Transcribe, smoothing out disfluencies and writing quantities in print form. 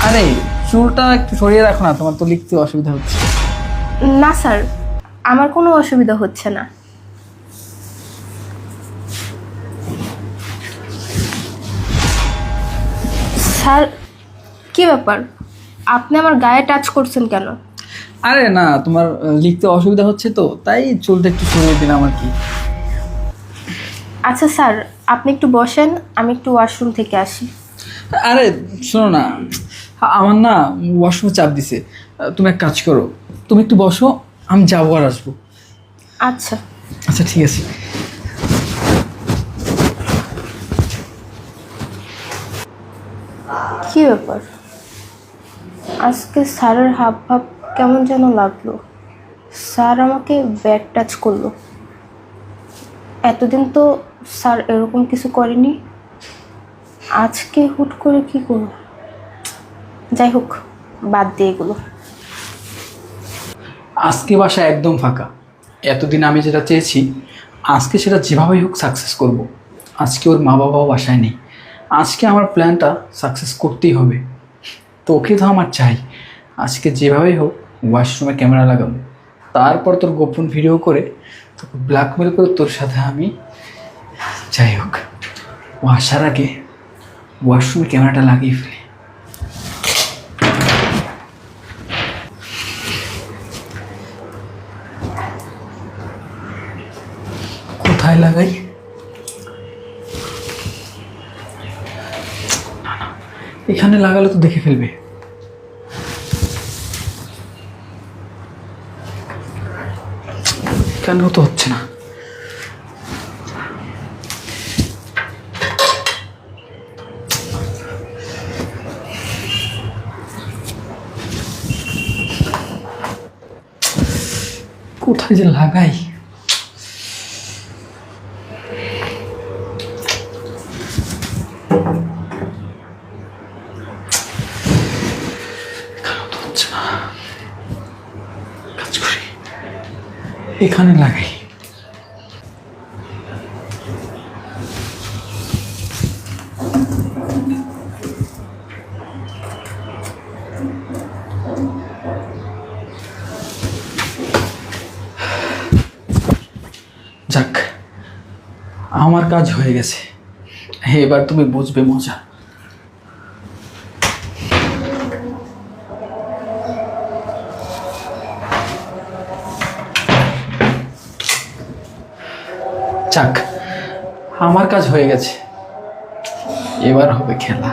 আরে চুলটা একটু সরিয়ে রাখো না, তোমার তো লিখতে অসুবিধা হচ্ছে। না স্যার, আমার কোনো অসুবিধা হচ্ছে না। স্যার, কি ব্যাপার? আপনি আমার গায়ে টাচ করছেন কেন? আরে না, তোমার লিখতে অসুবিধা হচ্ছে তো তাই চুলটা একটু সরিয়ে দিলাম আর কি। আচ্ছা স্যার, আপনি একটু বসেন, আমি একটু ওয়াশরুম থেকে আসি। আরে শোনো না, আমার না ওয়াশরুমে চাপ দিছে। তুমি এক কাজ করো, তুমি একটু বসো, আমি যাবো আর আসবো। আচ্ছা। আচ্ছা ঠিক আছে। কি ব্যাপার? আজকে স্যারের হাব ভাব কেমন যেন লাগলো। স্যার আমাকে ব্যাড টাচ করলো। এতদিন তো স্যার এরকম কিছু করেনি, আজকে হুট করে কি করলো? যাই হোক, বাদ দিয়ে এগুলো। আজকে বাসা একদম ফাঁকা। এতদিন আমি যেটা চেয়েছি আজকে সেটা যেভাবেই হোক সাকসেস করব। আজকে ওর মা বাবাও বাসায় নেই, আজকে আমার প্ল্যানটা সাকসেস করতেই হবে। তো ওকে তো আমার চাই। আজকে যেভাবেই হোক ওয়াশরুমে ক্যামেরা লাগাবো, তারপর তোর গোপন ভিডিও করে তোকে ব্ল্যাকমেল করে তোর সাথে আমি, যাই হোক ও আসার আগে ওয়াশরুমে ক্যামেরাটা লাগিয়ে ফেলি। কোথায় লাগাই? এখানে লাগালে তো দেখে ফেলবে। কেন তো হচ্ছে না? কোথায় যে লাগাই? কাজ করি, এখানে লাগাই। যাক, আমার কাজ হয়ে গেছে। এবার তুমি বুঝবে মজা। যাক, আমার কাজ হয়ে গেছে, এবার হবে খেলা।